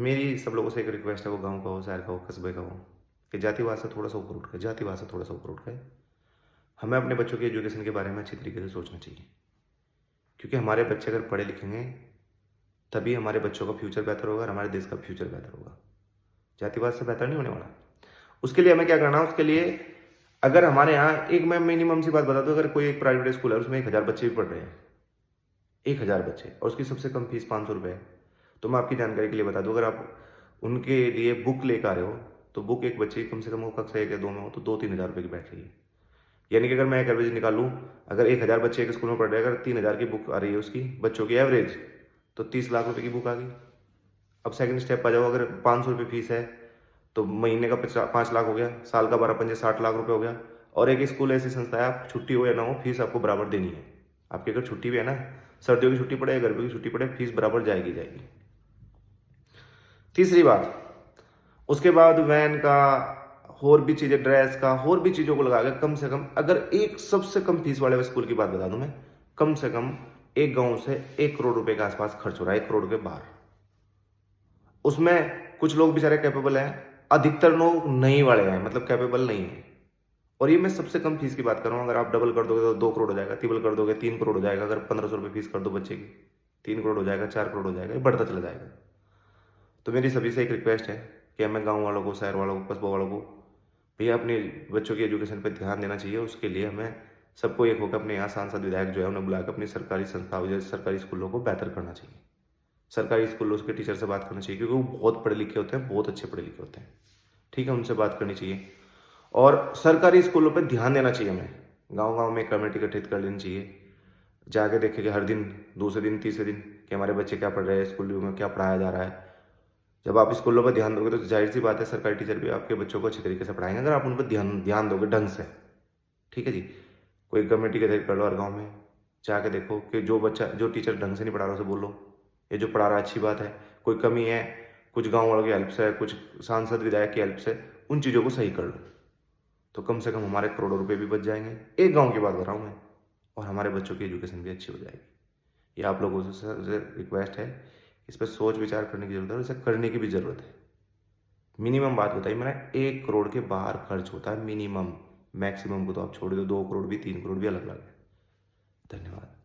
मेरी सब लोगों से एक रिक्वेस्ट है, वो गाँव का हो, शहर का हो, कस्बे का हो, कि जातिवाद से थोड़ा सा ऊपर उठ के, जातिवाद से थोड़ा सा ऊपर उठ के हमें अपने बच्चों की एजुकेशन के बारे में अच्छी तरीके से सोचना चाहिए। क्योंकि हमारे बच्चे अगर पढ़े लिखेंगे तभी हमारे बच्चों का फ्यूचर बेहतर होगा और हमारे देश का फ्यूचर बेहतर होगा। जातिवाद से बेहतर नहीं होने वाला। उसके लिए हमें क्या करना है, उसके लिए अगर हमारे यहाँ एक, मैं मिनिमम सी बात बता दूं, अगर कोई एक प्राइवेट स्कूल है उसमें 1000 बच्चे भी पढ़ रहे हैं, 1000 बच्चे, और उसकी सबसे कम फीस 500 रुपये है, तो मैं आपकी जानकारी के लिए बता दूं, अगर आप उनके लिए बुक लेकर आ रहे हो तो बुक एक बच्चे की कम से कम वो कक्षा 1 या 2 में हो तो 2-3 हज़ार रुपये की बैठ रही है। यानी कि अगर मैं एक एवरेज निकालूं, अगर 1000 बच्चे एक स्कूल में पढ़ रहे हैं, अगर 3000 की बुक आ रही है उसकी बच्चों की एवरेज, तो 30 लाख रुपए की बुक आ गई। अब सेकंड स्टेप आ जाओ, अगर 500 रुपये फीस है तो महीने का 5 लाख हो गया, साल का 12 60 लाख रुपए हो गया। और एक स्कूल ऐसी संस्था है, आप छुट्टी हो या ना हो फीस आपको बराबर देनी है। आपकी अगर छुट्टी भी है ना, सर्दियों की छुट्टी पड़े या गर्मियों की छुट्टी पड़े, फीस बराबर जाएगी जाएगी। तीसरी बात, उसके बाद वैन का और भी चीजें, ड्रेस का और भी चीजों को लगा के कम से कम, अगर एक सबसे कम फीस वाले स्कूल की बात बता दूं मैं, कम से कम एक गांव से 1 करोड़ रुपए के आसपास खर्च हो रहा है, 1 करोड़ के बाहर। उसमें कुछ लोग बेचारे कैपेबल हैं, अधिकतर लोग नहीं वाले हैं, मतलब कैपेबल नहीं है। और ये मैं सबसे कम फीस की बात कर रहा हूँ। अगर आप डबल कर दोगे तो 2 करोड़ हो जाएगा, ट्रिपल कर दोगे 3 करोड़ हो जाएगा, अगर 1500 रुपये फीस कर दो बच्चे की 3 करोड़ हो जाएगा, 4 करोड़ हो जाएगा, ये बढ़ता चला जाएगा। तो मेरी सभी से एक रिक्वेस्ट है कि हमें गाँव वालों को, शहर वालों को, कस्बों वालों को, भैया अपने बच्चों की एजुकेशन पर ध्यान देना चाहिए। उसके लिए हमें सबको एक होकर अपने यहाँ सांसद विधायक जो है उन्हें बुलाकर अपनी सरकारी संस्थाओं जैसे सरकारी स्कूलों को बेहतर करना चाहिए। सरकारी स्कूलों के टीचर से बात करनी चाहिए, क्योंकि वो बहुत पढ़े लिखे होते हैं, बहुत अच्छे पढ़े लिखे होते हैं। ठीक है, उनसे बात करनी चाहिए। और सरकारी स्कूलों पर ध्यान देना चाहिए हमें। गांव गांव में कमेटी गठित कर लेनी चाहिए, जाके देखें कि हर दिन, दूसरे दिन, तीसरे दिन कि हमारे बच्चे क्या पढ़ रहे हैं, स्कूलों में क्या पढ़ाया जा रहा है। जब आप स्कूलों पर ध्यान दोगे तो जाहिर सी बात है सरकारी टीचर भी आपके बच्चों को अच्छी तरीके से पढ़ाएंगे, अगर आप उन पर ध्यान ध्यान दोगे ढंग से। ठीक है जी, कोई कमेटी गठित कर लो और गाँव में जाके देखो कि जो टीचर ढंग से नहीं पढ़ा रहा उसे बोलो, ये जो पढ़ा रहा है अच्छी बात है, कोई कमी है, कुछ गांव वालों की हेल्प से, कुछ सांसद विधायक की हेल्प से उन चीज़ों को सही कर लो, तो कम से कम हमारे करोड़ों रुपए भी बच जाएंगे। एक गांव की बात कर रहा हूँ मैं, और हमारे बच्चों की एजुकेशन भी अच्छी हो जाएगी। ये आप लोगों से रिक्वेस्ट है, इस पर सोच विचार करने की जरूरत है और इसे करने की भी जरूरत है। मिनिमम बात बताई मैंने, 1 करोड़ के बाहर खर्च होता है मिनिमम। मैक्सिमम को तो आप छोड़ दो, 2 करोड़ भी, 3 करोड़ भी अलग अलग है। धन्यवाद।